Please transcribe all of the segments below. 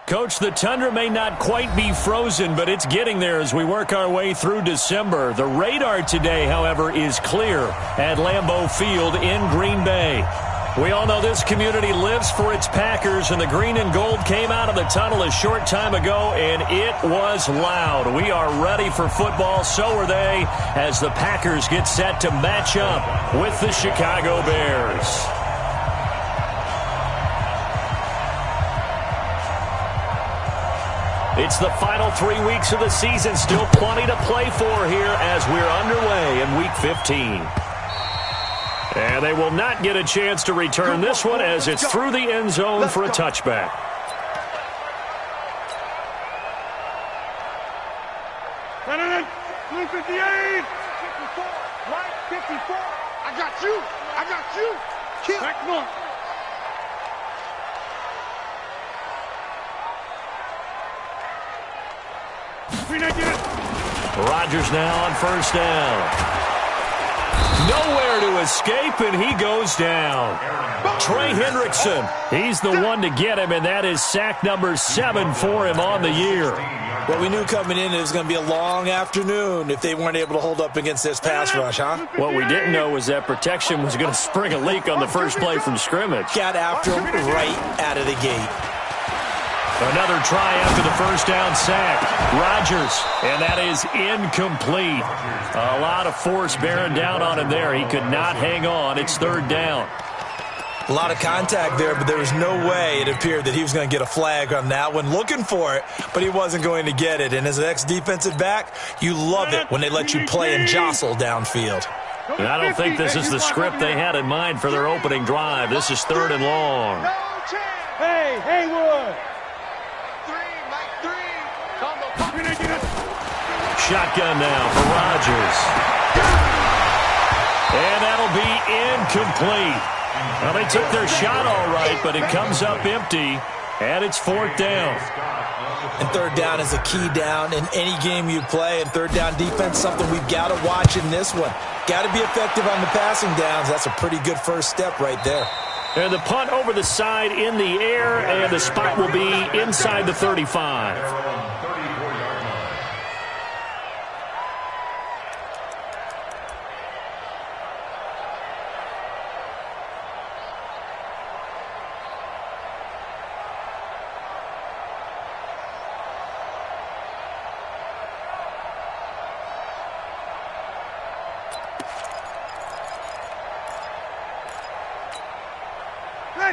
Coach, the tundra may not quite be frozen, but it's getting there as we work our way through December. The radar today, however, is clear at Lambeau Field in Green Bay. We all know this community lives for its Packers, and the green and gold came out of the tunnel a short time ago, and it was loud. We are ready for football, so are they, as the Packers get set to match up with the Chicago Bears. It's the final 3 weeks of the season. Still plenty to play for here as we're underway in Week 15. And they will not get a chance to return this one as it's through the end zone for a touchback. Blue 58, 54, right, 54. I got you. I got you. Kill. Back one. Rodgers now on first down. Nowhere to escape, and he goes down. Trey Hendrickson, he's the one to get him, and that is sack number 7 for him on the year. Well, we knew coming in it was going to be a long afternoon if they weren't able to hold up against this pass rush, huh? What we didn't know was that protection was going to spring a leak on the first play from scrimmage. Got after him right out of the gate. Another try after the first down sack. Rodgers, and that is incomplete. A lot of force bearing down on him there. He could not hang on. It's third down. A lot of contact there, but there was no way it appeared that he was going to get a flag on that one. Looking for it, but he wasn't going to get it. And as an ex-defensive back, you love it when they let you play and jostle downfield. And I don't think this is the script they had in mind for their opening drive. This is third and long. Hey, Haywood. Shotgun now for Rodgers. And that'll be incomplete. Well, they took their shot all right, but it comes up empty, and it's fourth down. And third down is a key down in any game you play, and third down defense, something we've got to watch in this one. Got to be effective on the passing downs. That's a pretty good first step right there. And the punt over the side in the air, and the spot will be inside the 35.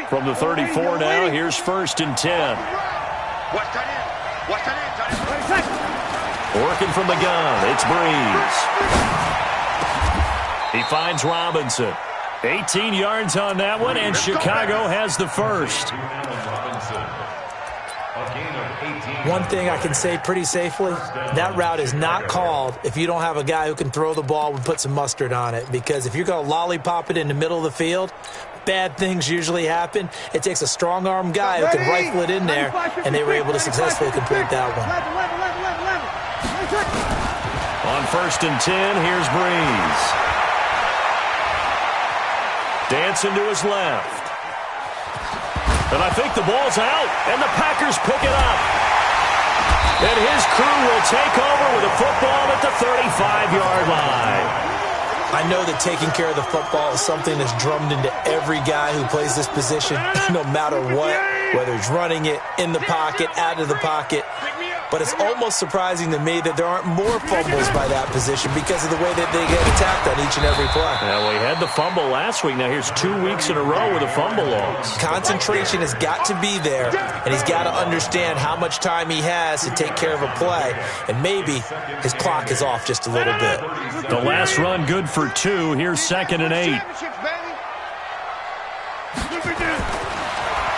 From the 34 now, here's first and 10. Working from the gun, it's Breeze. He finds Robinson. 18 yards on that one, and Chicago has the first. One thing I can say pretty safely, that route is not called if you don't have a guy who can throw the ball and put some mustard on it. Because if you're going to lollipop it in the middle of the field, bad things usually happen. It takes a strong-arm guy who can rifle it in there, and they were able to successfully complete that one. On first and 10, here's Breeze. Dancing to his left. And I think the ball's out, and the Packers pick it up. And his crew will take over with a football at the 35-yard line. I know that taking care of the football is something that's drummed into every guy who plays this position, no matter what, whether he's running it, in the pocket, out of the pocket. But it's almost surprising to me that there aren't more fumbles by that position because of the way that they get attacked on each and every play. Well, we had the fumble last week. Now here's 2 weeks in a row with a fumble loss. Concentration has got to be there, and he's got to understand how much time he has to take care of a play, and maybe his clock is off just a little bit. The last run good for 2. Here's second and 8.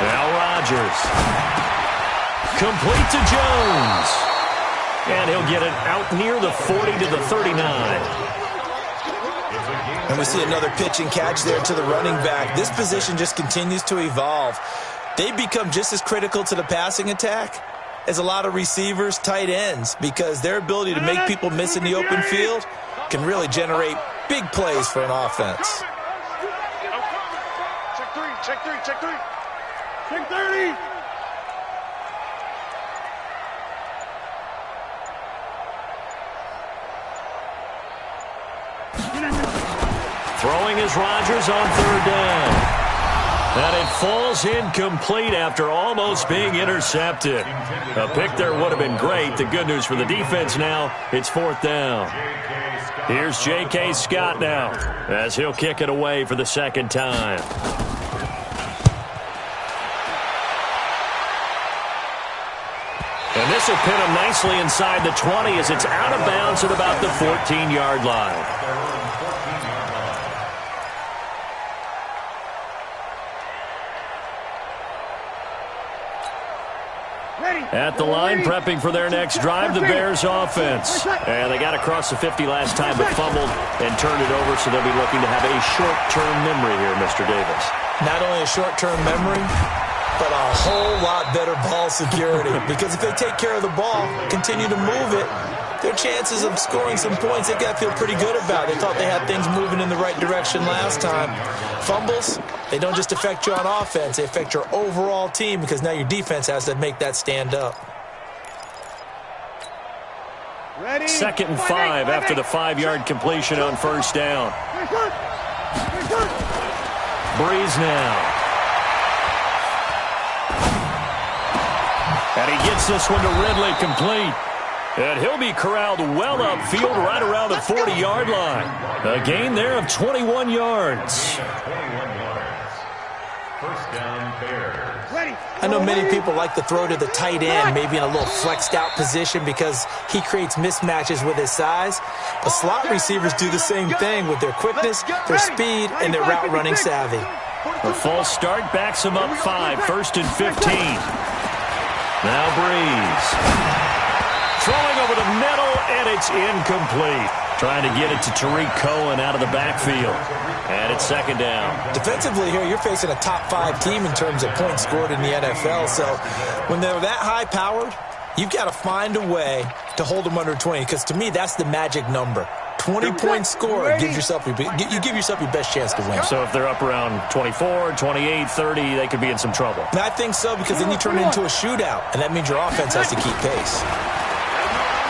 Now Rodgers. Complete to Jones. And he'll get it out near the 40 to the 39. And we see another pitch and catch there to the running back. This position just continues to evolve. They become just as critical to the passing attack as a lot of receivers, tight ends, because their ability to make people miss in the open field can really generate big plays for an offense. Check 3. Check 30. Throwing is Rodgers on third down. And it falls incomplete after almost being intercepted. A pick there would have been great. The good news for the defense now, it's fourth down. Here's J.K. Scott now as he'll kick it away for the second time. And this will pin him nicely inside the 20 as it's out of bounds at about the 14-yard line. At the line, prepping for their next drive, the Bears offense. And they got across the 50 last time, but fumbled and turned it over, so they'll be looking to have a short-term memory here, Mr. Davis. Not only a short-term memory, but a whole lot better ball security. Because if they take care of the ball, continue to move it, their chances of scoring some points, they got to feel pretty good about. They thought they had things moving in the right direction last time. Fumbles, they don't just affect you on offense. They affect your overall team because now your defense has to make that stand up. Ready? 2nd and 5 after the 5-yard completion on first down. Breeze now. And he gets this one to Ridley complete. And he'll be corralled well upfield right around the 40-yard line. A gain there of 21 yards. First down, Bears. I know many people like to throw to the tight end, maybe in a little flexed out position because he creates mismatches with his size. But slot receivers do the same thing with their quickness, their speed, and their route running savvy. A false start backs him up 5, 1st and 15. Now Breeze. Throwing over the middle, and it's incomplete. Trying to get it to Tariq Cohen out of the backfield. And it's 2nd down. Defensively here, you're facing a top-5 team in terms of points scored in the NFL. So when they're that high-powered, you've got to find a way to hold them under 20. Because to me, that's the magic number. 20-point score gives yourself you give yourself your best chance to win. So if they're up around 24, 28, 30, they could be in some trouble. And I think so because then you turn it into a shootout, and that means your offense has to keep pace.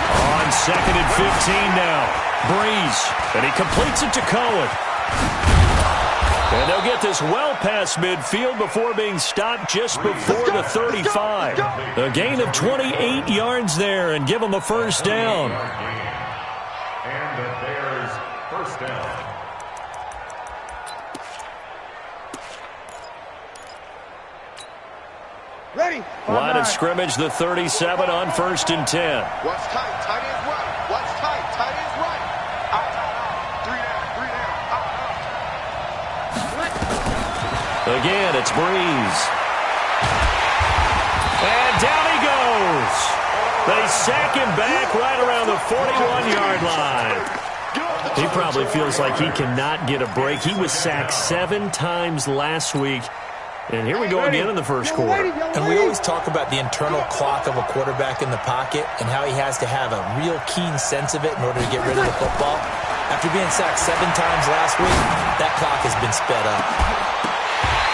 On 2nd and 15 now. Breeze. And he completes it to Cohen. And they'll get this well past midfield before being stopped just before the 35. A gain of 28 yards there and give them a first down. And the Bears first down. Ready. Line of scrimmage, the 37 on 1st and 10. What's tight? Tight ends right. What's tight? Tight ends right. Out. 3 down. Again, it's Breeze. And down he goes. They sack him back right around the 41-yard line. He probably feels like he cannot get a break. He was sacked 7 times last week. And here we go again in the first quarter. And we always talk about the internal clock of a quarterback in the pocket and how he has to have a real keen sense of it in order to get rid of the football. After being sacked 7 times last week, that clock has been sped up.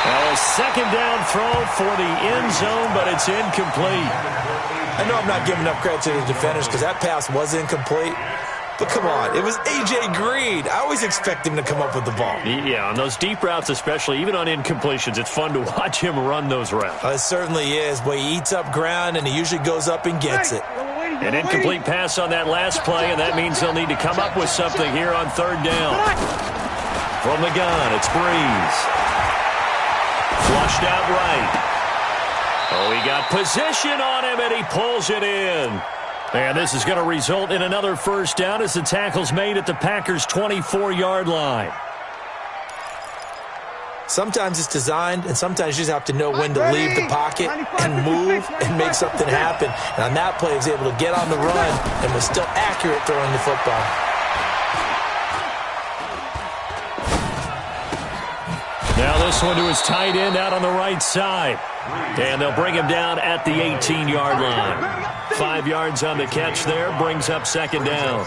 Well, a 2nd down throw for the end zone, but it's incomplete. I know I'm not giving enough credit to the defenders because that pass was incomplete. But come on, it was A.J. Green. I always expect him to come up with the ball. Yeah, on those deep routes especially, even on incompletions, it's fun to watch him run those routes. It certainly is, but he eats up ground and he usually goes up and gets it. An incomplete pass on that last play, and that means they'll need to come up with something here on 3rd down. From the gun, it's Breeze. Flushed out right. Oh, he got position on him, and he pulls it in. And this is going to result in another first down as the tackle's made at the Packers' 24-yard line. Sometimes it's designed, and sometimes you just have to know when to leave the pocket and move and make something happen. And on that play, he was able to get on the run and was still accurate throwing the football. Now this one to his tight end out on the right side. And they'll bring him down at the 18-yard line. 5 yards on the catch there, brings up 2nd down.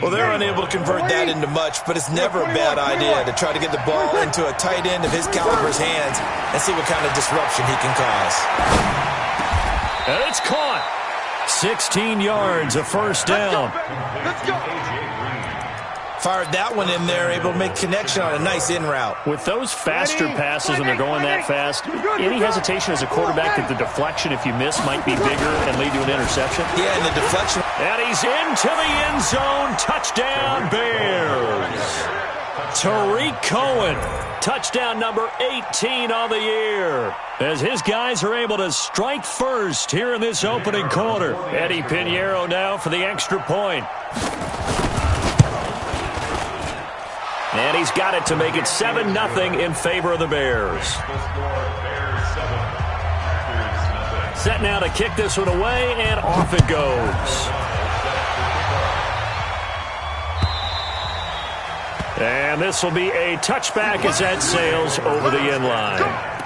Well, they're unable to convert that into much, but it's never a bad idea to try to get the ball into a tight end of his caliber's hands and see what kind of disruption he can cause. And it's caught. 16 yards, a first down. Let's go. Fired that one in there, able to make connection on a nice in route. With those faster passes when they're going that fast, any hesitation as a quarterback that the deflection, if you miss, might be bigger and lead to an interception? Yeah, and the deflection. And he's into the end zone. Touchdown, Bears. Tariq Cohen, touchdown number 18 on the year, as his guys are able to strike first here in this opening quarter. Eddie Pinheiro now for the extra point. And he's got it to make it 7-0 in favor of the Bears. Set now to kick this one away, and off it goes. And this will be a touchback as that sails over the end line.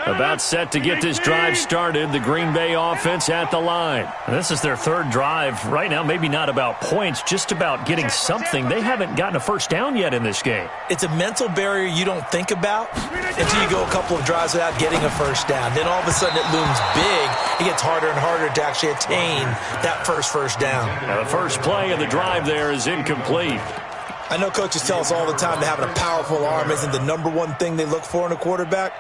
About set to get this drive started. The Green Bay offense at the line. This is their third drive. Right now, maybe not about points, just about getting something. They haven't gotten a first down yet in this game. It's a mental barrier you don't think about until you go a couple of drives without getting a first down. Then all of a sudden it looms big. It gets harder and harder to actually attain that first down. Now the first play of the drive there is incomplete. I know coaches tell us all the time that having a powerful arm isn't the #1 thing they look for in a quarterback.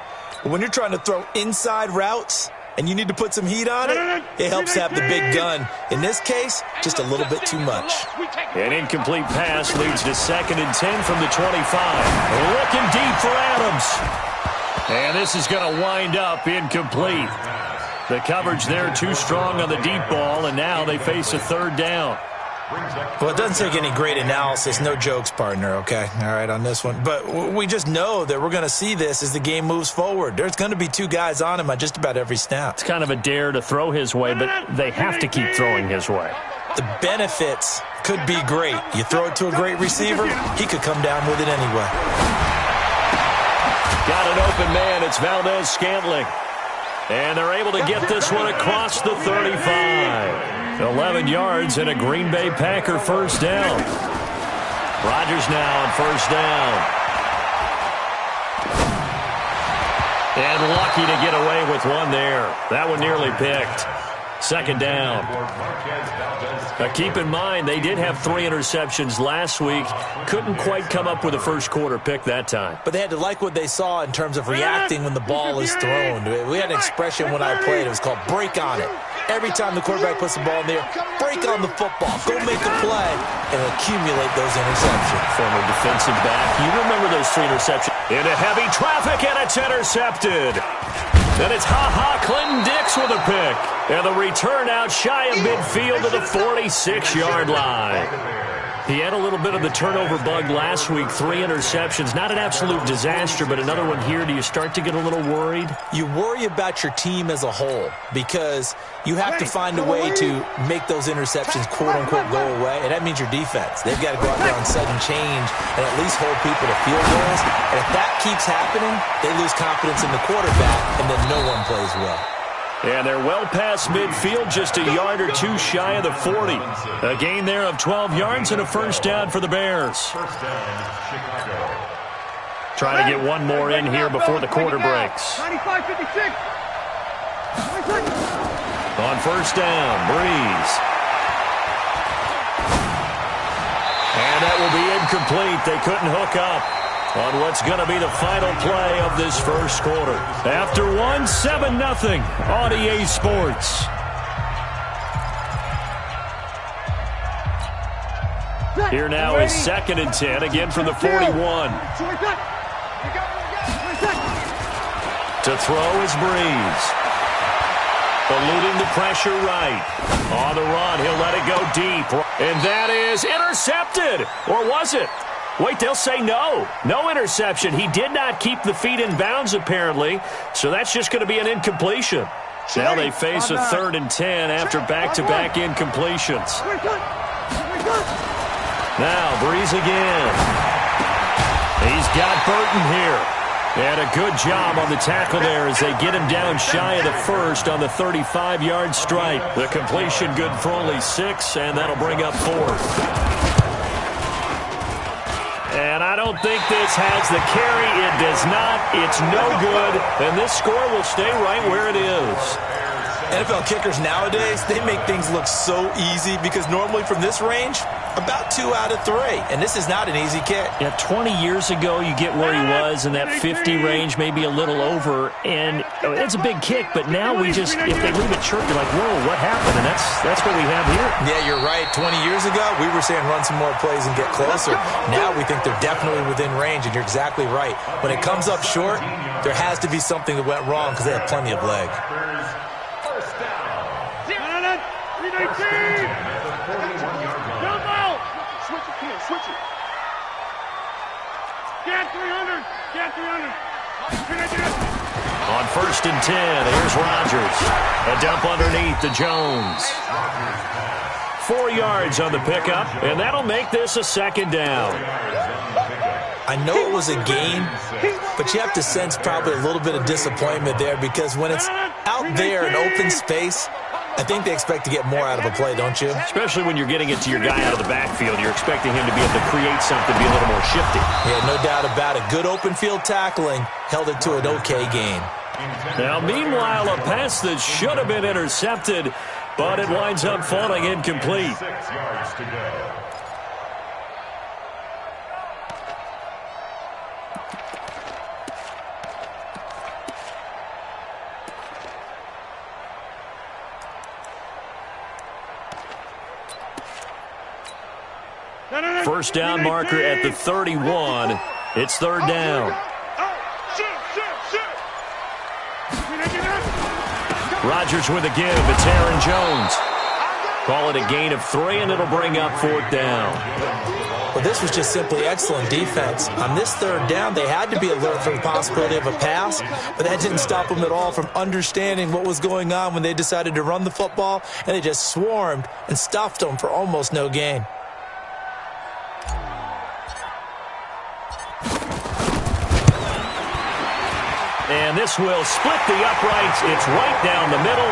But when you're trying to throw inside routes and you need to put some heat on it, it helps have the big gun. In this case, just a little bit too much. An incomplete pass leads to 2nd and 10 from the 25. Looking deep for Adams. And this is going to wind up incomplete. The coverage there too strong on the deep ball, and now they face a third down. Well, it doesn't take any great analysis. No jokes, partner, okay? All right, on this one. But we just know that we're going to see this as the game moves forward. There's going to be 2 guys on him on just about every snap. It's kind of a dare to throw his way, but they have to keep throwing his way. The benefits could be great. You throw it to a great receiver, he could come down with it anyway. Got an open man. It's Valdez-Scantling. And they're able to get this one across the 35. 11 yards and a Green Bay Packer first down. Rodgers now on first down. And lucky to get away with one there. That one nearly picked. 2nd down. Now keep in mind, they did have 3 interceptions last week. Couldn't quite come up with a first quarter pick that time. But they had to like what they saw in terms of reacting when the ball is thrown. We had an expression when I played. It was called break on it. Every time the quarterback puts the ball in the air, break on the football. Go make a play and accumulate those interceptions. Former defensive back. You remember those 3 interceptions. Into heavy traffic, and it's intercepted. Then it's Clinton Dix with a pick. And the return out shy of midfield to the 46-yard line. He had a little bit of the turnover bug last week. 3 interceptions. Not an absolute disaster, but another one here. Do you start to get a little worried? You worry about your team as a whole because you have to find a way to make those interceptions, quote-unquote, go away. And that means your defense. They've got to go out there on sudden change and at least hold people to field goals. And if that keeps happening, they lose confidence in the quarterback, and then no one plays well. And they're well past midfield, just a yard or 2 shy of the 40. A gain there of 12 yards and a first down for the Bears. Trying to get one more in here before the quarter breaks. 95-56. On first down, Breeze. And that will be incomplete. They couldn't hook up on what's going to be the final play of this first quarter. After 7-0 on EA Sports. Here now is 2nd and 10, again from the 41. To throw is Breeze. Eluding the pressure right. On the run, he'll let it go deep. And that is intercepted. Or was it? Wait, they'll say no. No interception. He did not keep the feet in bounds, apparently. So that's just going to be an incompletion. Now they face a 3rd and 10 after back-to-back incompletions. Now, Breeze again. He's got Burton here. And a good job on the tackle there as they get him down shy of the first on the 35-yard strike. The completion good for only 6, and that'll bring up 4th. And I don't think this has the carry. It does not. It's no good. And this score will stay right where it is. NFL kickers nowadays, they make things look so easy because normally from this range, about 2 out of 3. And this is not an easy kick. Yeah, 20 years ago, you get where he was in that 50 range, maybe a little over. And it's a big kick, but now we just, if they leave it short, you're like, whoa, what happened? And that's what we have here. Yeah, you're right. 20 years ago, we were saying run some more plays and get closer. Now we think they're definitely within range, and you're exactly right. When it comes up short, there has to be something that went wrong because they have plenty of leg. Switch it. Get 300. Get 300. On 1st and 10, here's Rodgers. A dump underneath to Jones. 4 yards on the pickup, and that'll make this a 2nd down. I know it was a game, but you have to sense probably a little bit of disappointment there because when it's out there in open space, I think they expect to get more out of a play, don't you? Especially when you're getting it to your guy out of the backfield. You're expecting him to be able to create something, be a little more shifty. Yeah, no doubt about it. Good open field tackling held it to an okay gain. Now, meanwhile, a pass that should have been intercepted, but it winds up falling incomplete. 6 yards to go. First down marker at the 31. It's 3rd down. Rodgers with a give. It's Aaron Jones. Call it a gain of 3, and it'll bring up 4th down. Well, this was just simply excellent defense. On this 3rd down, they had to be alert for the possibility of a pass, but that didn't stop them at all from understanding what was going on when they decided to run the football, and they just swarmed and stuffed them for almost no gain. And this will split the uprights. It's right down the middle.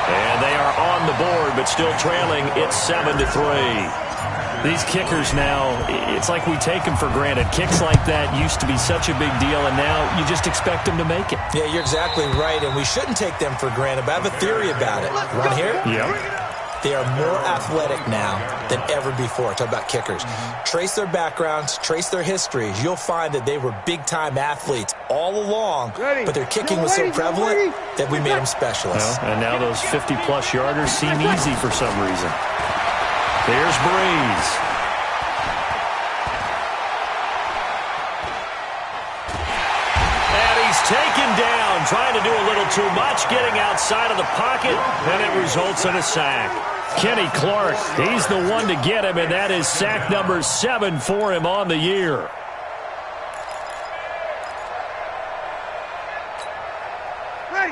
And they are on the board, but still trailing. It's 7-3. These kickers now, it's like we take them for granted. Kicks like that used to be such a big deal, and now you just expect them to make it. Yeah, you're exactly right, and we shouldn't take them for granted, but I have a theory about it. You want to hear it? Yep. They are more athletic now than ever before. Talk about kickers. Trace their backgrounds, trace their histories. You'll find that they were big-time athletes all along, but their kicking was so prevalent that we made them specialists. Well, and now those 50-plus yarders seem easy for some reason. There's Breeze. And he's taken down, trying to do a little too much, getting outside of the pocket, and it results in a sack. Kenny Clark, he's the one to get him, and that is sack number 7 for him on the year.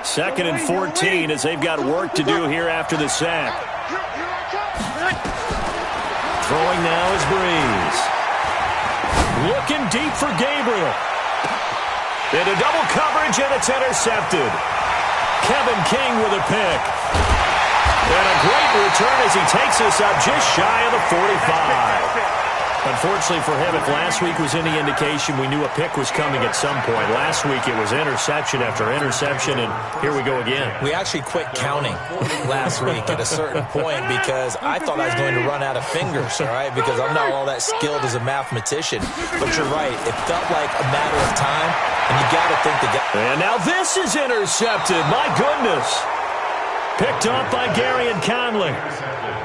Second and 14 as they've got work to do here after the sack. Throwing now is Breeze. Looking deep for Gabriel. Into double coverage, and it's intercepted. Kevin King with a pick. And a great return as he takes us up just shy of the 45. Unfortunately for him, if last week was any indication, we knew a pick was coming at some point. Last week it was interception after interception, and here we go again. We actually quit counting last week at a certain point because I thought I was going to run out of fingers, all right, because I'm not all that skilled as a mathematician. But you're right. It felt like a matter of time, and you got to think the guy. And now this is intercepted. My goodness. Picked off by Gary and Conley.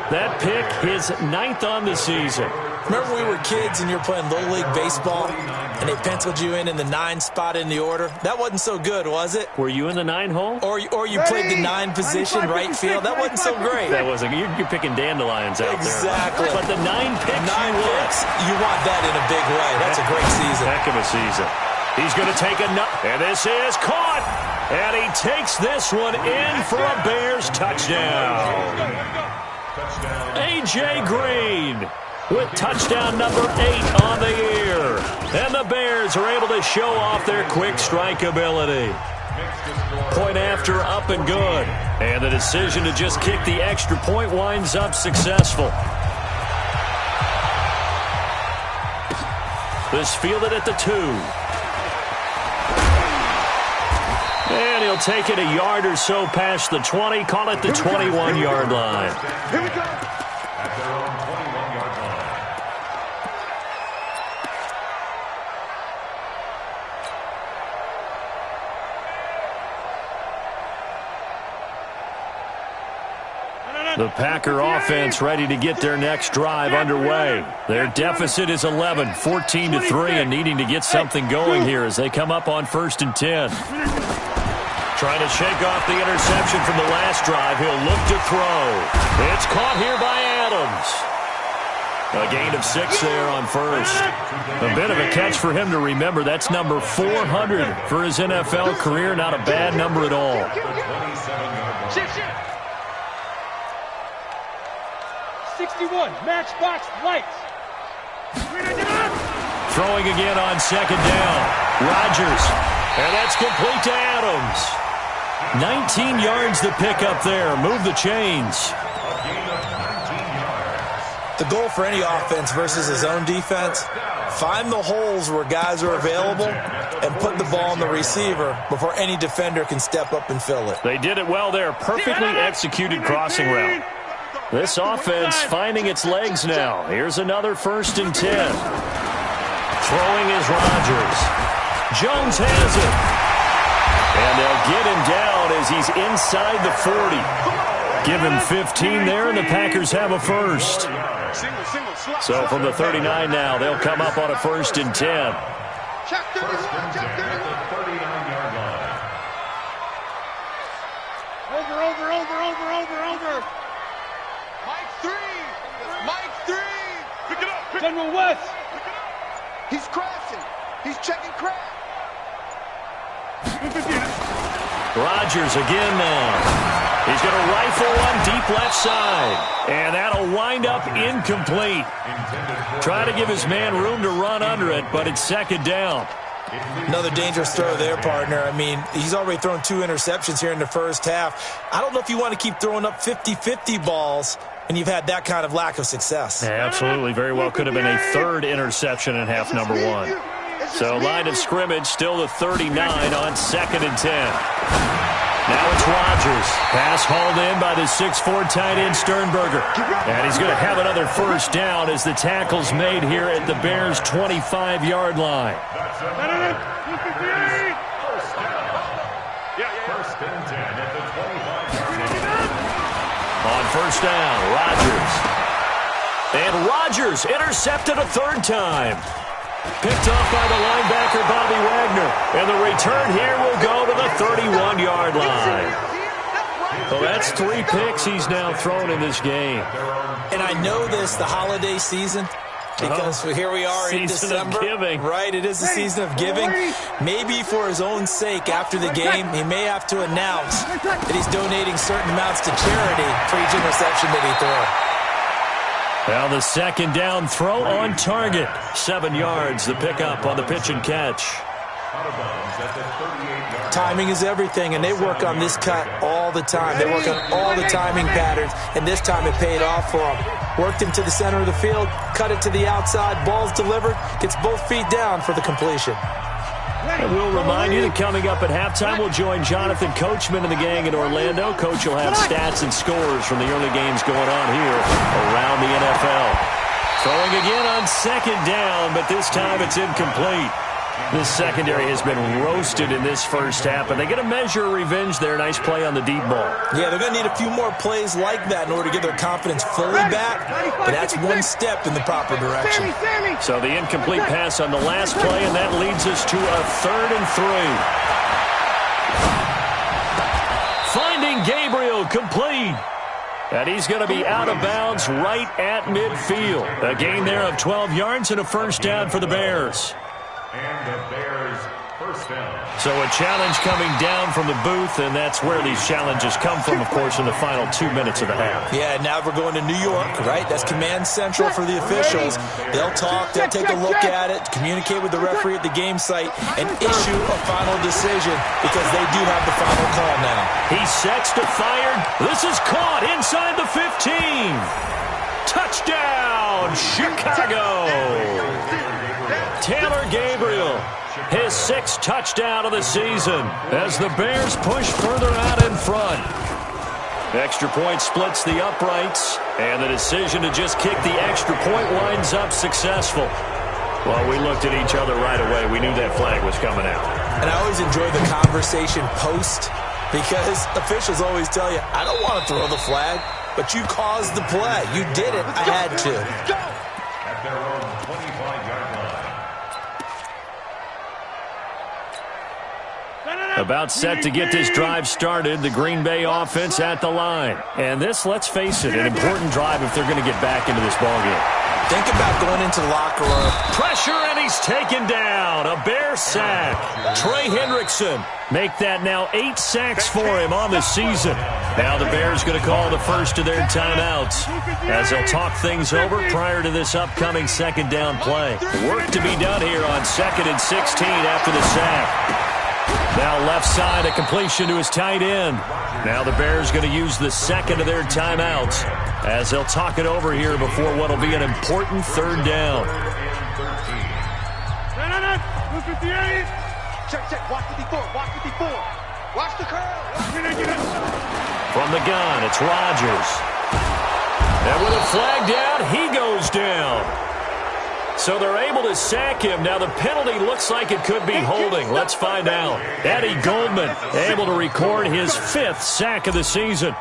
That pick, his 9th on the season. Remember we were kids and you were playing Little League Baseball and they penciled you in the 9 spot in the order? That wasn't so good, was it? Were you in the 9 hole? Or you played the 9 position right field? That wasn't so great. That wasn't. You're picking dandelions out exactly. there. But the 9 picks, you want that in a big way. That's a great season. Heck of a season. He's going to take and this is caught. And he takes this one in for a Bears touchdown. A.J. Green with touchdown number 8 on the year. And the Bears are able to show off their quick strike ability. Point after, up and good. And the decision to just kick the extra point winds up successful. This fielded at the 2. And he'll take it a yard or so past the 20. Call it the 21-yard line. Here we go. At their own 21-yard line. The Packer offense ready to get their next drive underway. Their deficit is 11, 14-3, and needing to get something going here as they come up on 1st and 10. Trying to shake off the interception from the last drive. He'll look to throw. It's caught here by Adams. A gain of 6 there on first. A bit of a catch for him to remember. That's number 400 for his NFL career. Not a bad number at all. 61, matchbox lights. Throwing again on 2nd down. Rodgers. And that's complete to Adams. 19 yards to pick up there. Move the chains. The goal for any offense versus his own defense, find the holes where guys are available and put the ball on the receiver before any defender can step up and fill it. They did it well there. Perfectly executed crossing route. This offense finding its legs now. Here's another 1st and 10. Throwing is Rodgers. Jones has it. And they'll get him down as he's inside the 40. Give him 15 there, and the Packers have a first. So from the 39 now, they'll come up on a 1st and 10. Check 31, check 31. Over. Mike 3. Mike 3. Pick it up. General West. He's crashing. He's checking crash. Rodgers again now. He's going to rifle one deep left side. And that'll wind up incomplete. Trying to give his man room to run under it, but it's 2nd down. Another dangerous throw there, partner. I mean, he's already thrown 2 interceptions here in the first half. I don't know if you want to keep throwing up 50-50 balls and you've had that kind of lack of success. Yeah, absolutely. Very well could have been a 3rd interception in half number 1. So line of scrimmage still the 39 on 2nd and 10. Now it's Rodgers. Pass hauled in by the 6'4" tight end Sternberger. And he's going to have another 1st down as the tackle's made here at the Bears' 25-yard line. On 1st down, Rodgers. And Rodgers intercepted a 3rd time. Picked off by the linebacker, Bobby Wagner. And the return here will go to the 31-yard line. So that's 3 picks he's now thrown in this game. And I know this, the holiday season, because here we are in December. Of giving. Right, it is the season of giving. Maybe for his own sake, after the game, he may have to announce that he's donating certain amounts to charity for each interception that he throws. Well, the 2nd down throw on target. 7 yards, the pickup on the pitch and catch. Timing is everything, and they work on this cut all the time. They work on all the timing patterns, and this time it paid off for them. Worked him to the center of the field, cut it to the outside, ball's delivered, gets both feet down for the completion. And we'll remind you that coming up at halftime, we'll join Jonathan Coachman and the gang in Orlando. Coach will have stats and scores from the early games going on here around the NFL. Throwing again on 2nd down, but this time it's incomplete. This secondary has been roasted in this first half, but they get a measure of revenge there. Nice play on the deep ball. Yeah, they're going to need a few more plays like that in order to get their confidence fully back, but that's one step in the proper direction. So the incomplete pass on the last play, and that leads us to a 3rd and 3. Finding Gabriel complete. And he's going to be out of bounds right at midfield. A gain there of 12 yards and a 1st down for the Bears. And the Bears' 1st down. So a challenge coming down from the booth, and that's where these challenges come from, of course, in the final 2 minutes of the half. Yeah, now we're going to New York, right? That's command central for the officials. They'll talk, they'll take a look at it, communicate with the referee at the game site, and issue a final decision because they do have the final call now. He sets to fire. This is caught inside the 15. Touchdown, Chicago. 10 sixth touchdown of the season as the Bears push further out in front. Extra point splits the uprights, and the decision to just kick the extra point winds up successful. Well, we looked at each other right away. We knew that flag was coming out. And I always enjoy the conversation post because officials always tell you, I don't want to throw the flag, but you caused the play. You did it. I had to. At their own 25-yard line. About set to get this drive started, the Green Bay offense at the line. And this, let's face it, an important drive if they're going to get back into this ballgame. Think about going into the locker room. Pressure, and he's taken down. A Bear sack. Trey Hendrickson make that now 8 sacks for him on the season. Now the Bears going to call the first of their timeouts as they'll talk things over prior to this upcoming second down play. Work to be done here on 2nd and 16 after the sack. Now left side, a completion to his tight end. Now the Bears going to use the second of their timeouts as they'll talk it over here before what will be an important third down. Check. Watch 54. Watch the curl. From the gun, it's Rodgers. And with a flag down, he goes down. So they're able to sack him. Now the penalty looks like it could be holding. Let's find out. Eddie Goldman able to record his 5th sack of the season.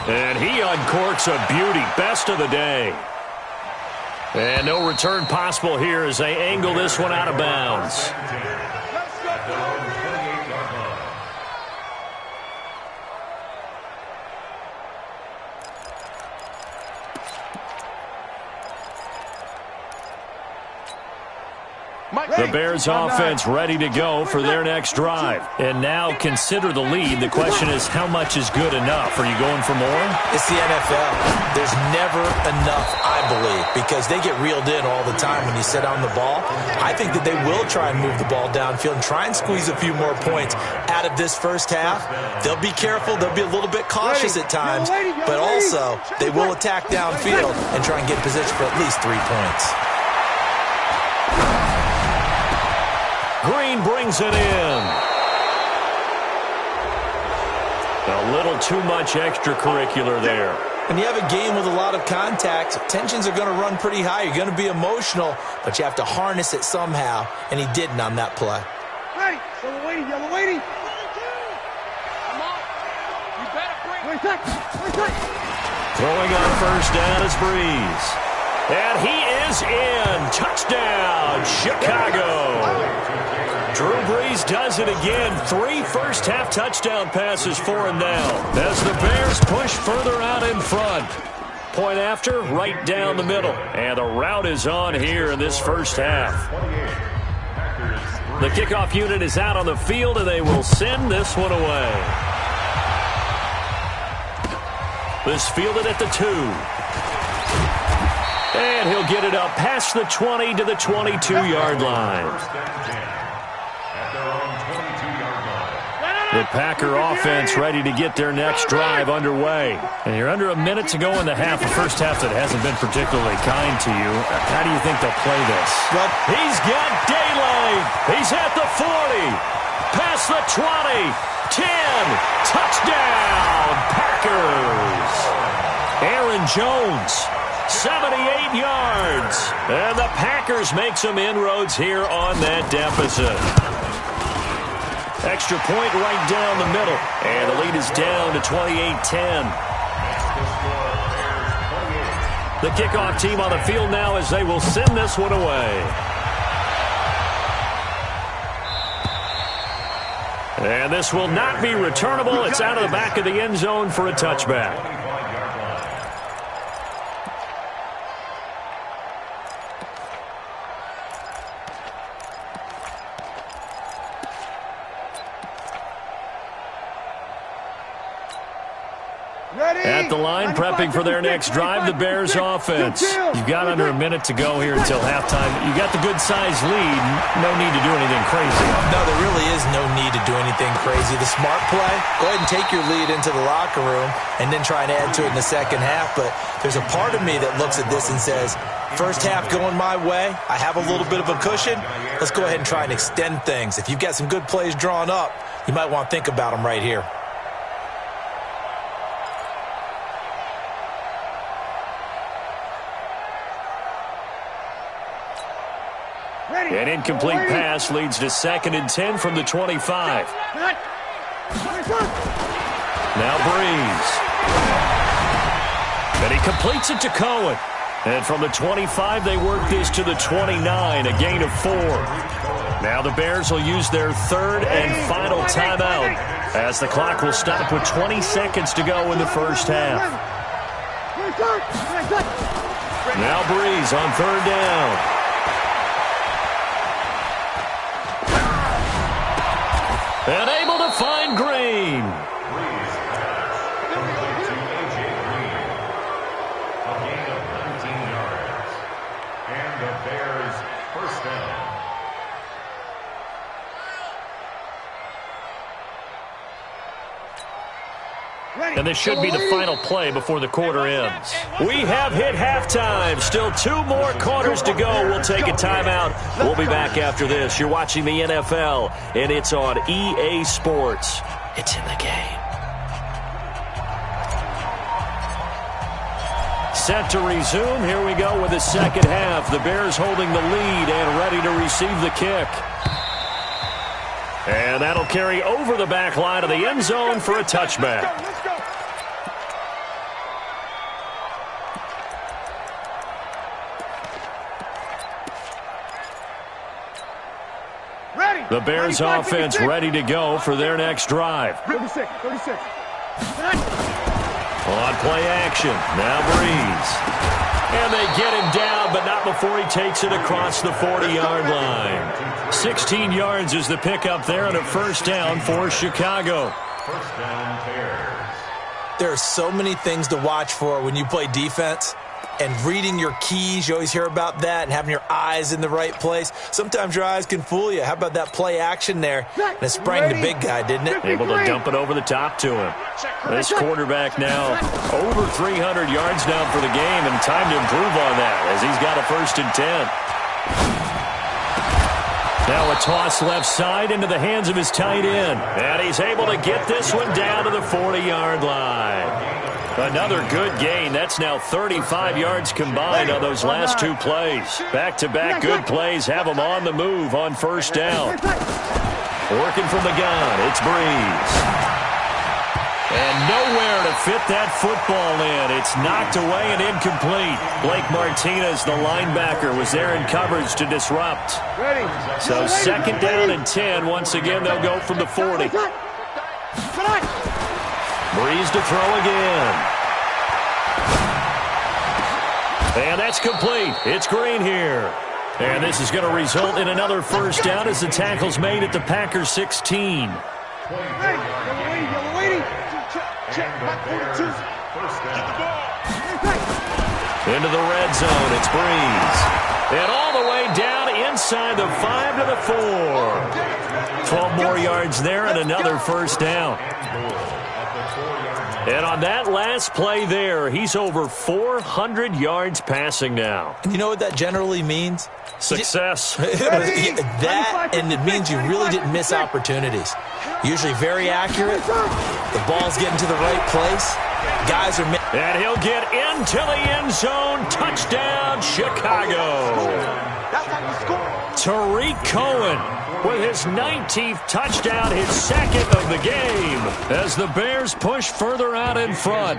And he uncorks a beauty. Best of the day. And no return possible here as they angle this one out of bounds. The Bears offense ready to go for their next drive. And now consider the lead. The question is, how much is good enough? Are you going for more? It's the NFL. There's never enough, I believe, because they get reeled in all the time when you sit on the ball. I think that they will try and move the ball downfield and try and squeeze a few more points out of this first half. They'll be careful. They'll be a little bit cautious at times, but also they will attack downfield and try and get position for at least 3 points. Green brings it in. A little too much extracurricular there. When you have a game with a lot of contact, tensions are going to run pretty high. You're going to be emotional, but you have to harness it somehow, and he didn't on that play. Ready. Yellow lady. Come on. You better bring it. Throwing on first down is Breeze. And he is in. Touchdown, Chicago. Drew Brees does it again. 3 first-half touchdown passes for him now as the Bears push further out in front. Point after, right down the middle. And the route is on here in this first half. The kickoff unit is out on the field, and they will send this one away. This fielded at the 2. And he'll get it up past the 20 to the 22-yard line. The Packer offense ready to get their next drive underway. And you're under a minute to go in the half, a first half that hasn't been particularly kind to you. How do you think they'll play this? Well, he's got daylight. He's at the 40. Past the 20. 10. Touchdown, Packers. Aaron Jones. 78 yards. And the Packers make some inroads here on that deficit. Extra point right down the middle. And the lead is down to 28-10. The kickoff team on the field now as they will send this one away. And this will not be returnable. It's out of the back of the end zone for a touchback. At at the line, prepping for their next drive, the Bears offense. You've got under a minute to go here until halftime. You got the good-sized lead. No need to do anything crazy. No, there really is no need to do anything crazy. The smart play, go ahead and take your lead into the locker room and then try and add to it in the second half. But there's a part of me that looks at this and says, first half going my way, I have a little bit of a cushion. Let's go ahead and try and extend things. If you've got some good plays drawn up, you might want to think about them right here. An incomplete pass leads to 2nd and 10 from the 25. Now Breeze. And he completes it to Cohen. And from the 25, they work this to the 29, a gain of 4. Now the Bears will use their 3rd and final timeout as the clock will stop with 20 seconds to go in the first half. Now Breeze on 3rd down. And able to find Green. Breeze pass complete to A.J. Green. A gain of 19 yards. And the Bears first down. And this should be the final play before the quarter ends. We have hit halftime. Still 2 more quarters to go. We'll take a timeout. We'll be back after this. You're watching the NFL, and it's on EA Sports. It's in the game. Set to resume. Here we go with the second half. The Bears holding the lead and ready to receive the kick. And that'll carry over the back line of the end zone for a touchback. The Bears offense ready to go for their next drive. 36. On play action. Now Breeze. And they get him down, but not before he takes it across the 40-yard line. 16 yards is the pickup there and a first down for Chicago. First down Bears. There are so many things to watch for when you play defense. And reading your keys, you always hear about that, and having your eyes in the right place. Sometimes your eyes can fool you. How about that play action there? And it sprang the big guy, didn't it? Able to dump it over the top to him. This quarterback now over 300 yards now for the game, and time to improve on that as he's got a 1st and 10. Now a toss left side into the hands of his tight end. And he's able to get this one down to the 40-yard line. Another good gain. That's now 35 yards combined on those last 2 plays. Back-to-back good plays have them on the move on first down. Working from the gun, it's Breeze. And nowhere to fit that football in. It's knocked away and incomplete. Blake Martinez, the linebacker, was there in coverage to disrupt. So 2nd down and 10. Once again, they'll go from the 40. Breeze to throw again. And that's complete. It's Green here. And this is going to result in another first down as the tackle's made at the Packers 16. Into the red zone, it's Breeze. And all the way down inside the 5 to the 4. 12 more yards there and another first down. And on that last play there, he's over 400 yards passing now. And you know what that generally means? Success. That, and it means you really didn't miss opportunities. Usually very accurate. The ball's getting to the right place. Guys are... And he'll get into the end zone. Touchdown, Chicago. Tariq Cohen with his 19th touchdown, his 2nd of the game, as the Bears push further out in front.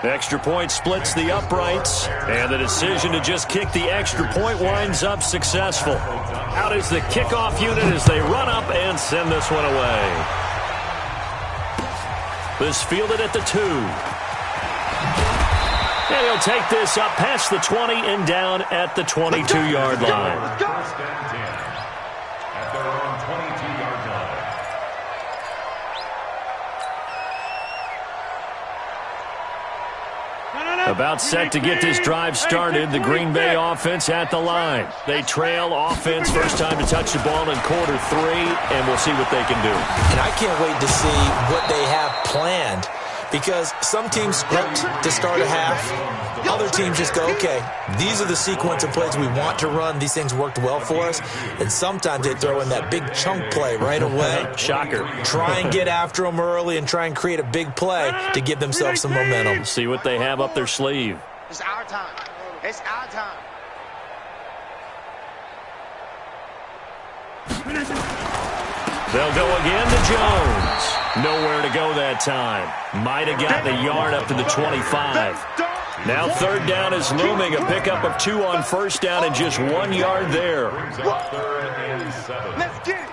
Extra point splits the uprights, and the decision to just kick the extra point winds up successful. Out is the kickoff unit as they run up and send this one away. This fielded at the 2. And he'll take this up past the 20 and down at the 22-yard line. First and 10 at their own 22-yard line. About set to get this drive started. The Green Bay offense at the line. They trail offense first time to touch the ball in quarter 3, and we'll see what they can do. And I can't wait to see what they have planned, because some teams script to start a half. Other teams just go, okay, these are the sequence of plays we want to run. These things worked well for us. And sometimes they throw in that big chunk play right away. Shocker. Try and get after them early and try and create a big play to give themselves some momentum. See what they have up their sleeve. It's our time. It's our time. They'll go again to Jones. Nowhere to go that time. Might have gotten a yard up to the 25. Now third down is looming. A pickup of 2 on first down and just 1 yard there. Let's get it.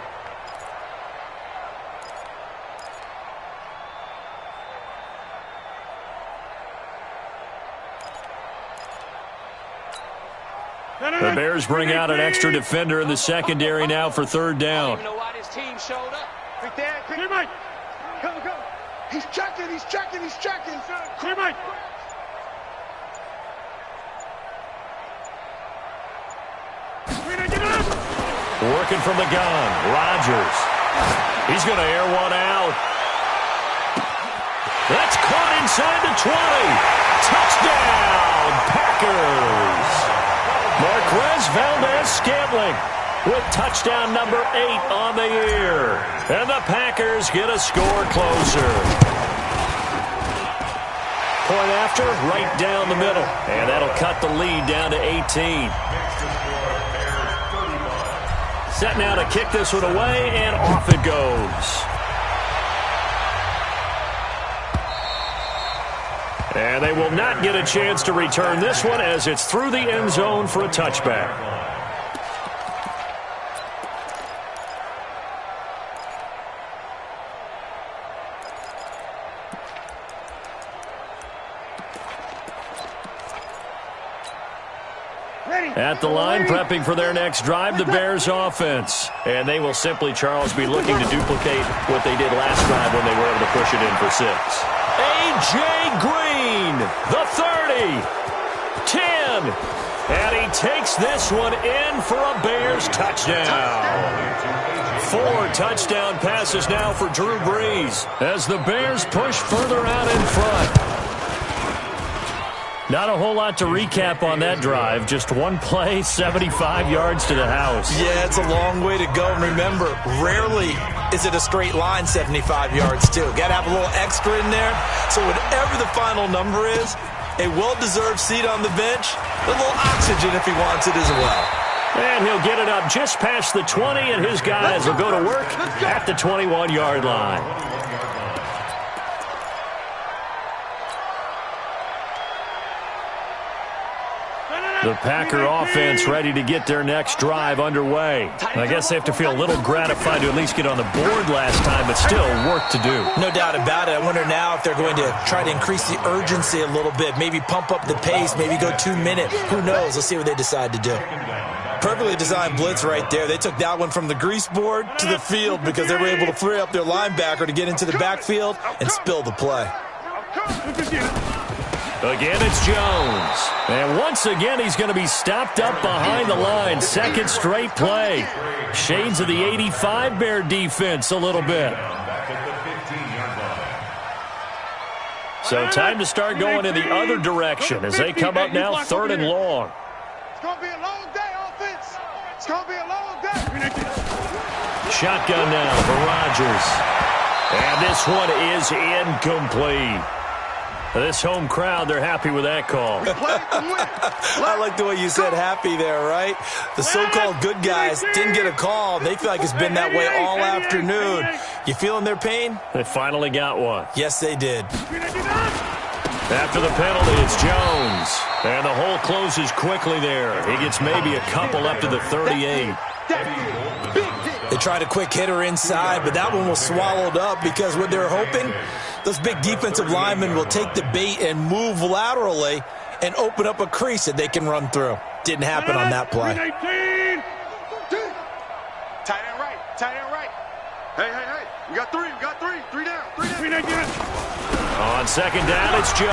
The Bears bring out an extra defender in the secondary now for third down. I don't even know why this team showed up. Right there. Clear, Mike. Go, go. He's checking. He's checking. He's checking. Clear, Mike. Working from the gun. Rodgers. He's going to air one out. That's caught inside the 20. Touchdown, Packers. Marquez Valdez-Scantling with touchdown number 8 on the year. And the Packers get a score closer. Point after, right down the middle. And that'll cut the lead down to 18. Set now to kick this one away, and off it goes. And they will not get a chance to return this one as it's through the end zone for a touchback. At the line, prepping for their next drive, the Bears offense. And they will simply, Charles, be looking to duplicate what they did last drive when they were able to push it in for 6. A.J. Green, the 30, 10, and he takes this one in for a Bears touchdown. 4 touchdown passes now for Drew Brees as the Bears push further out in front. Not a whole lot to recap on that drive. Just one play, 75 yards to the house. Yeah, it's a long way to go. And remember, rarely is it a straight line 75 yards, too. Got to have a little extra in there. So whatever the final number is, a well-deserved seat on the bench, a little oxygen if he wants it as well. And he'll get it up just past the 20, and his guys will go to work at the 21-yard line. The Packer offense ready to get their next drive underway. I guess they have to feel a little gratified to at least get on the board last time, but still work to do. No doubt about it. I wonder now if they're going to try to increase the urgency a little bit, maybe pump up the pace, maybe go 2 minutes. Who knows? Let's see what they decide to do. Perfectly designed blitz right there. They took that one from the grease board to the field because they were able to free up their linebacker to get into the backfield and spill the play. Again, it's Jones. And once again, he's going to be stopped up behind the line. Second straight play. Shades of the 85 Bear defense a little bit. So time to start going in the other direction as they come up now 3rd and long. It's going to be a long day, offense. It's going to be a long day. Shotgun now for Rodgers. And this one is incomplete. This home crowd, they're happy with that call. I like the way you said happy there, right? The so-called good guys didn't get a call. They feel like it's been that way all afternoon. You feeling their pain? They finally got one. Yes, they did. After the penalty, it's Jones. And the hole closes quickly there. He gets maybe a couple up to the 38. They tried a quick hitter inside, but that one was swallowed up because what they're hoping, those big defensive linemen will take the bait and move laterally and open up a crease that they can run through. Didn't happen on that play. Tight end right. Tight end right. Hey. We got 3. We got 3. 3 down. 3 down. On second down, it's Jones.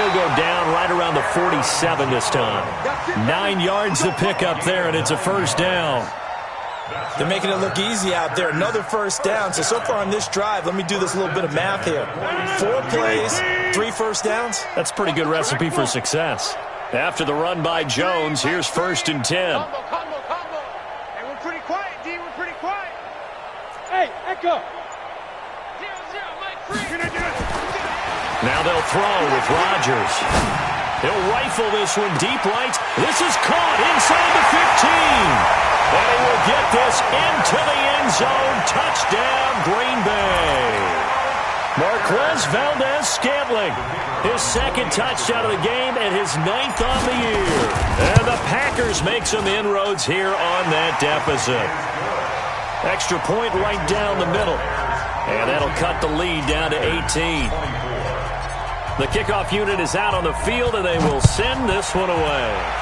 he'll go down right around the 47 this time. 9 yards to pick up there, and it's a first down. They're making it look easy out there. Another first down. So far on this drive, let me do this little bit of math here. 4 plays, 3 first downs. That's a pretty good recipe for success. After the run by Jones, here's 1st and 10. Combo. Hey, we're pretty quiet, D. We're pretty quiet. Hey, Echo. 0-0, Mike free. Now they'll throw with Rodgers. He'll rifle this one deep right. This is caught inside the 15. And he will get this into the end zone. Touchdown, Green Bay. Marquez Valdez-Scantling, his 2nd touchdown of the game and his 9th on the year. And the Packers make some inroads here on that deficit. Extra point right down the middle. And that'll cut the lead down to 18. The kickoff unit is out on the field, and they will send this one away.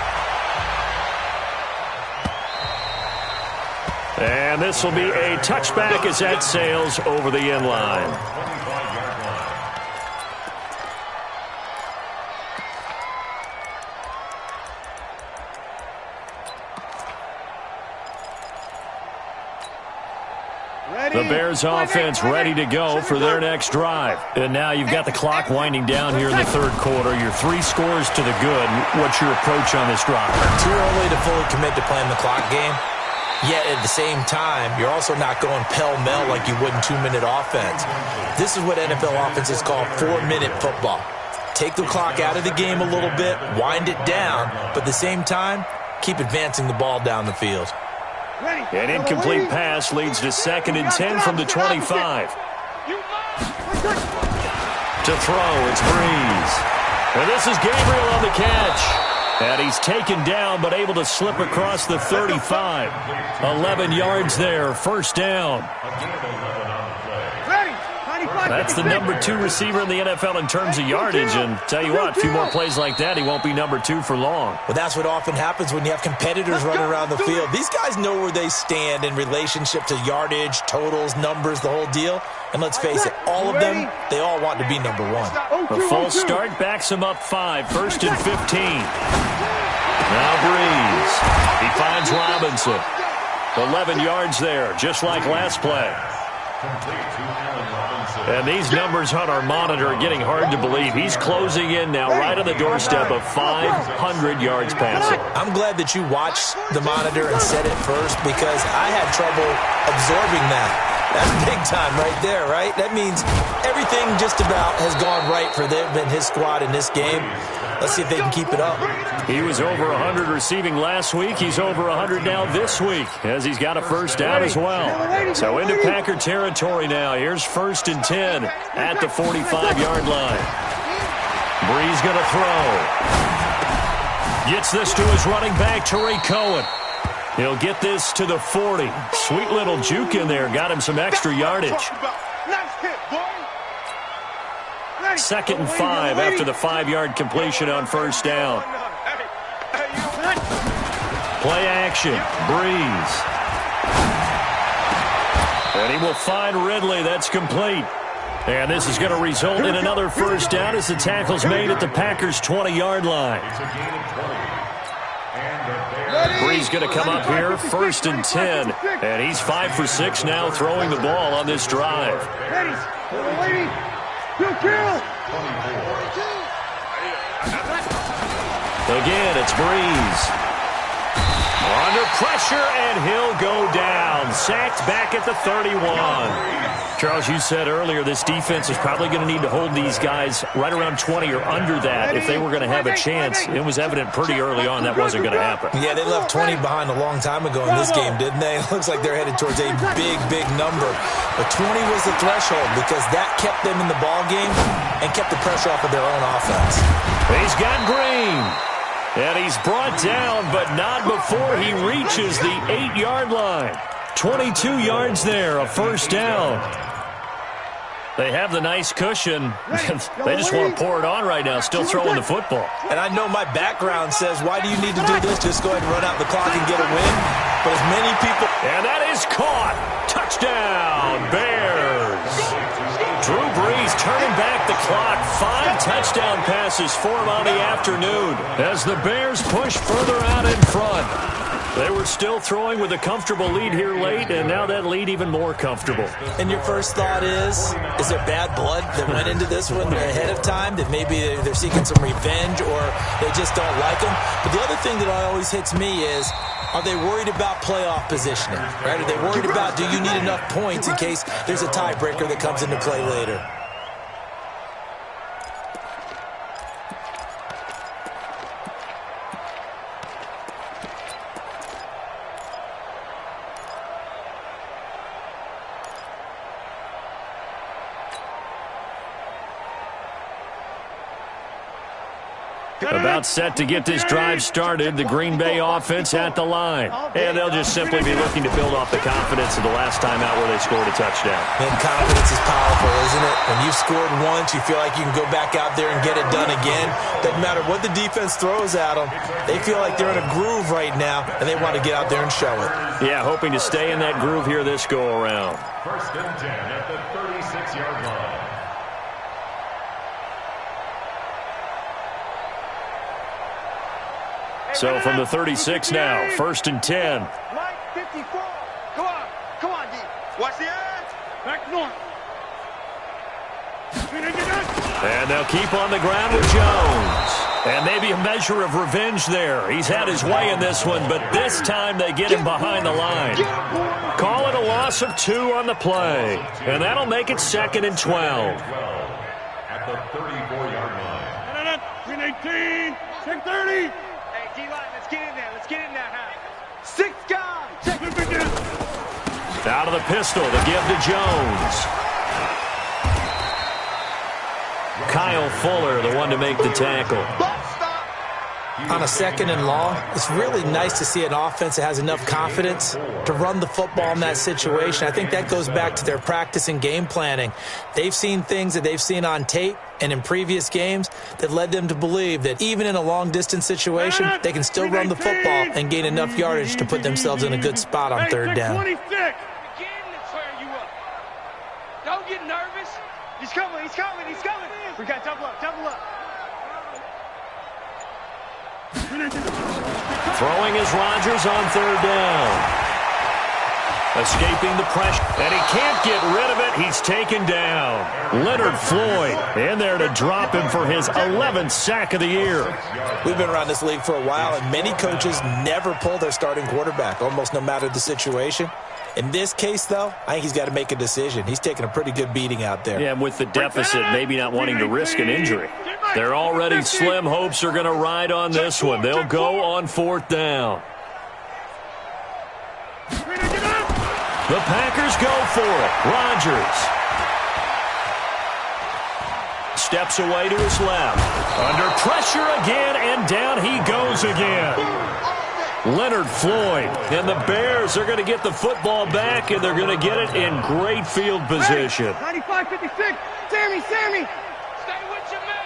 And this will be a touchback as that sails over the end line. The Bears offense ready to go for their next drive. And now you've got the clock winding down here in the 3rd quarter. You're 3 scores to the good. What's your approach on this drive? Too early to fully commit to playing the clock game. Yet at the same time, you're also not going pell-mell like you would in 2-minute offense. This is what NFL offenses call 4-minute football. Take the clock out of the game a little bit, wind it down, but at the same time, keep advancing the ball down the field. An incomplete pass leads to 2nd and 10 from the 25. To throw, it's Breeze. And this is Gabriel on the catch. And he's taken down, but able to slip across the 35. 11 yards there, 1st down. That's the number 2 receiver in the NFL in terms of yardage. And tell you what, a few more plays like that, he won't be number 2 for long. Well, that's what often happens when you have competitors running around the field. These guys know where they stand in relationship to yardage, totals, numbers, the whole deal. And let's face it, all of them, they all want to be number 1. A false start backs him up 5, 1st and 15. Now Breeze. He finds Robinson. 11 yards there, just like last play. And these numbers on our monitor are getting hard to believe. He's closing in now right on the doorstep of 500 yards passing. I'm glad that you watched the monitor and said it first because I had trouble absorbing that. That's big time right there, right? That means everything just about has gone right for them and his squad in this game. Let's see if they can keep it up. He was over 100 receiving last week. He's over 100 now this week as he's got a first down as well. So into Packer territory now. Here's 1st and 10 at the 45-yard line. Breeze going to throw. Gets this to his running back, Tariq Cohen. He'll get this to the 40. Sweet little juke in there. Got him some extra yardage. 2nd and 5 after the 5-yard completion on 1st down. Play action. Breeze. And he will find Ridley. That's complete. And this is going to result in another first down as the tackle's made at the Packers' 20-yard line. Breeze going to come up here, 1st and 10. And he's 5 for 6 now throwing the ball on this drive. Again, it's Breeze. Under pressure, and he'll go down. Sacked back at the 31. Charles, you said earlier this defense is probably going to need to hold these guys right around 20 or under that if they were going to have a chance. It was evident pretty early on that wasn't going to happen. Yeah, they left 20 behind a long time ago in this game, didn't they? It looks like they're headed towards a big, big number. But 20 was the threshold because that kept them in the ball game and kept the pressure off of their own offense. He's got Green. And he's brought down, but not before he reaches the 8-yard line. 22 yards there, a first down. They have the nice cushion. They just want to pour it on right now, still throwing the football. And I know my background says, why do you need to do this? Just go ahead and run out the clock and get a win. But as many people... And that is caught. Touchdown, Bears. Drew Brees turning back the clock. 5 touchdown passes for him on the afternoon as the Bears push further out in front. They were still throwing with a comfortable lead here late, and now that lead even more comfortable. And your first thought is there bad blood that went into this one ahead of time, that maybe they're seeking some revenge or they just don't like them? But the other thing that always hits me is, are they worried about playoff positioning? Right? Are they worried about, do you need enough points in case there's a tiebreaker that comes into play later? About set to get this drive started, the Green Bay offense at the line. And they'll just simply be looking to build off the confidence of the last time out where they scored a touchdown. And confidence is powerful, isn't it? When you've scored once, you feel like you can go back out there and get it done again. Doesn't matter what the defense throws at them. They feel like they're in a groove right now, and they want to get out there and show it. Yeah, hoping to stay in that groove here this go-around. 1st and 10 at the 36-yard line. So from the 36 now, 1st and 10. Mike 54. Come on, D. Watch the edge. Back north. And they'll keep on the ground with Jones. And maybe a measure of revenge there. He's had his way in this one, but this time they get him behind the line. Call it a loss of 2 on the play. And that'll make it 2nd and 12. At the 34-yard line. 18. 630. D-line, let's get in there. Let's get in there, huh? 6 guys. Check it down. Out of the pistol, the give to Jones. Kyle Fuller, the one to make the tackle. On a 2nd and long, it's really nice to see an offense that has enough confidence to run the football in that situation. I think that goes back to their practice and game planning. They've seen things that they've seen on tape and in previous games that led them to believe that even in a long-distance situation, they can still run the football and gain enough yardage to put themselves in a good spot on 3rd down. Don't get nervous. He's coming. We got double up. Throwing is Rodgers on 3rd down. Escaping the pressure, and he can't get rid of it. He's taken down. Leonard Floyd in there to drop him for his 11th sack of the year. We've been around this league for a while, and many coaches never pull their starting quarterback, almost no matter the situation. In this case, though, I think he's got to make a decision. He's taking a pretty good beating out there. Yeah, with the deficit, maybe not wanting to risk an injury. They're already slim hopes are going to ride on this one. They'll go on 4th down. The Packers go for it. Rodgers steps away to his left. Under pressure again, and down he goes again. Leonard Floyd, and the Bears are going to get the football back, and they're going to get it in great field position. 95-56. Sammy. Stay with your man.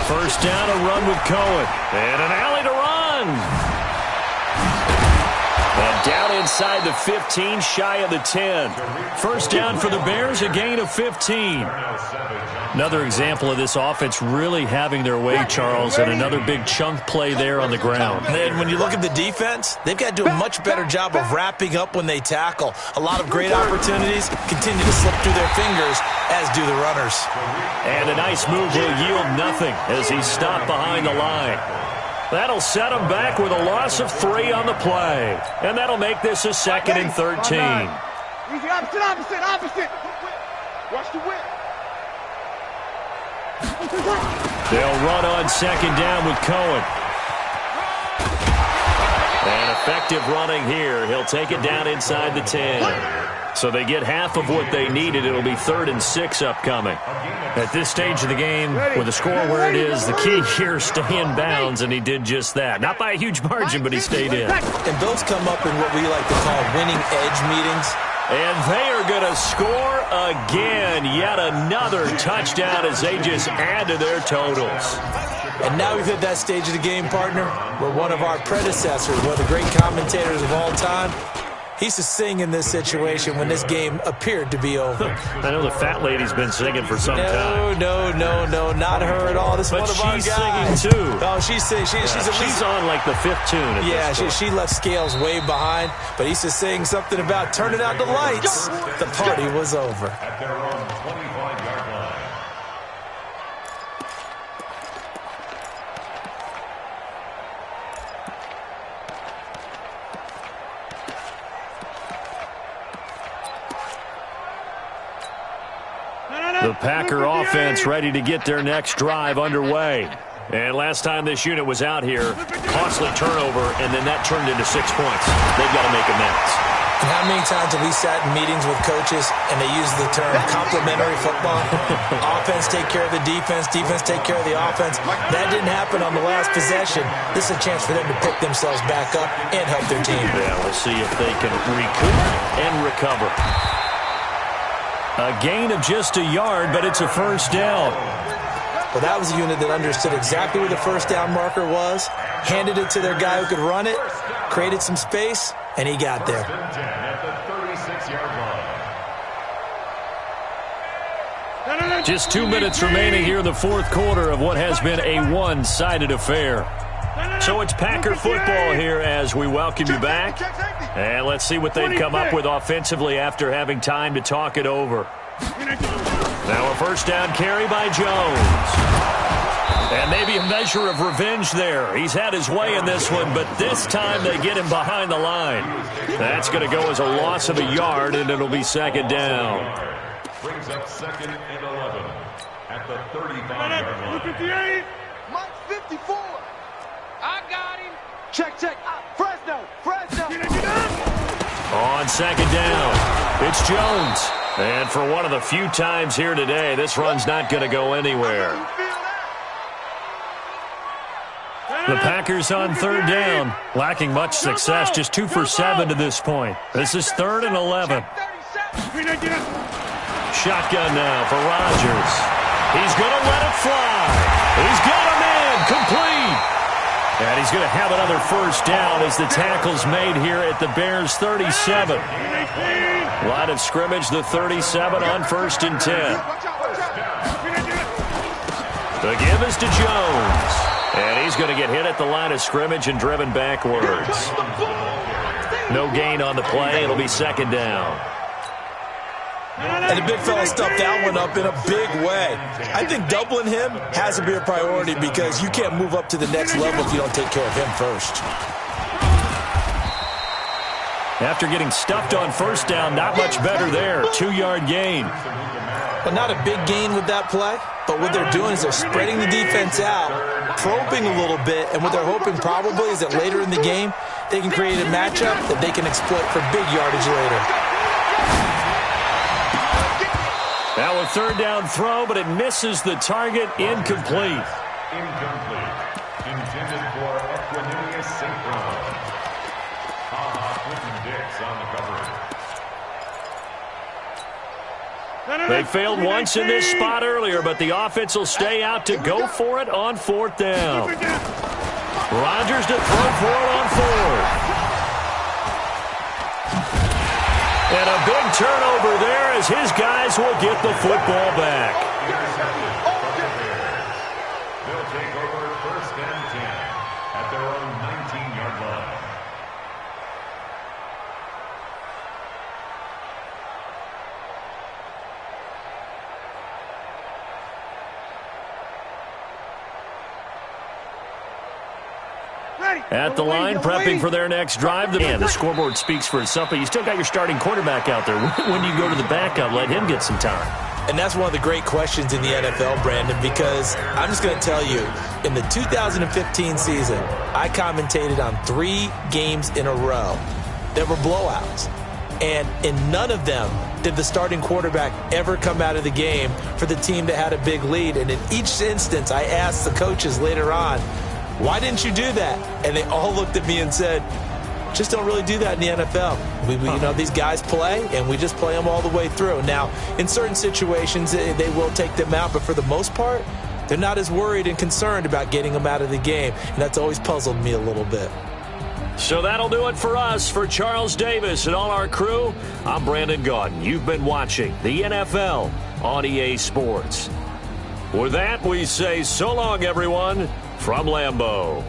1st down, a run with Cohen. And an alley to run. And down inside the 15, shy of the 10. 1st down for the Bears, a gain of 15. Another example of this offense really having their way, Charles, and another big chunk play there on the ground. And when you look at the defense, they've got to do a much better job of wrapping up when they tackle. A lot of great opportunities continue to slip through their fingers, as do the runners. And a nice move will yield nothing as he's stopped behind the line. That'll set him back with a loss of 3 on the play. And that'll make this a 2nd and 13. Easy, opposite. Watch the whip. They'll run on 2nd down with Cohen. And effective running here. He'll take it down inside the 10. So they get half of what they needed. It'll be 3rd and 6 upcoming. At this stage of the game, with the score where it is, the key here is stay in bounds, and he did just that. Not by a huge margin, but he stayed in. And those come up in what we like to call winning edge meetings. And they are going to score again. Yet another touchdown as they just add to their totals. And now we've hit that stage of the game, partner, where one of our predecessors, one of the great commentators of all time, He used to sing in this situation when this game appeared to be over. I know the fat lady's been singing for some time. No, not her at all. This is one of our guys. She's singing too. Oh, she's singing. She's on like the fifth tune at this point. She left Scales way behind, but he used to sing something about turning out the lights. The party was over. At their own 25-yard line. The Packer offense ready to get their next drive underway. And last time this unit was out here, costly turnover, and then that turned into 6 points. They've got to make amends. And how many times have we sat in meetings with coaches and they use the term complementary football? Offense take care of the defense, defense take care of the offense. That didn't happen on the last possession. This is a chance for them to pick themselves back up and help their team. Yeah, we'll see if they can recoup and recover. A gain of just a yard, but it's a first down. Well, that was a unit that understood exactly where the first down marker was, handed it to their guy who could run it, created some space, and he got there. At the 36-yard line. Just 2 minutes remaining here in the fourth quarter of what has been a one-sided affair. So it's Packer football here as we welcome you back. And let's see what they've come up with offensively after having time to talk it over. Now a first down carry by Jones. And maybe a measure of revenge there. He's had his way in this one, but this time they get him behind the line. That's going to go as a loss of a yard, and it'll be second down. Brings up 2nd and 11 at the 35-yard line. 58. Mike 54. I got him. Check. Fresno. On second down, it's Jones. And for one of the few times here today, this run's not going to go anywhere. The Packers on third down, lacking much success, just 2 for 7 to this point. This is 3rd and 11. Shotgun now for Rodgers. He's going to let it fly. He's got him in, complete. And he's going to have another first down as the tackle's made here at the Bears' 37. Line of scrimmage, the 37 on 1st and 10. The give is to Jones. And he's going to get hit at the line of scrimmage and driven backwards. No gain on the play. It'll be second down. And the big fella stuffed that one up in a big way. I think doubling him has to be a priority because you can't move up to the next level if you don't take care of him first. After getting stuffed on first down, not much better there. 2-yard gain. But not a big gain with that play. But what they're doing is they're spreading the defense out, probing a little bit, and what they're hoping probably is that later in the game, they can create a matchup that they can exploit for big yardage later. Now a third down throw, but it misses the target. Incomplete. Incomplete. Intended for Equanimeous St. Brown. Quentin Dix on the coverage. They failed once in this spot earlier, but the offense will stay out to go for it on 4th down. Rodgers to throw for it on 4th. And a big turnover there as his guys will get the football back. They'll take over 1st and 10 at their own 19-yard line. At the line, prepping for their next drive. The scoreboard speaks for itself, but you still got your starting quarterback out there. When you go to the backup, let him get some time. And that's one of the great questions in the NFL, Brandon, because I'm just going to tell you, in the 2015 season, I commentated on 3 games in a row that were blowouts. And in none of them did the starting quarterback ever come out of the game for the team that had a big lead. And in each instance, I asked the coaches later on, why didn't you do that? And they all looked at me and said, just don't really do that in the NFL. You know, these guys play, and we just play them all the way through. Now, in certain situations, they will take them out, but for the most part, they're not as worried and concerned about getting them out of the game, and that's always puzzled me a little bit. So that'll do it for us. For Charles Davis and all our crew, I'm Brandon Gaudin. You've been watching the NFL on EA Sports. With that, we say so long, everyone, from Lambeau.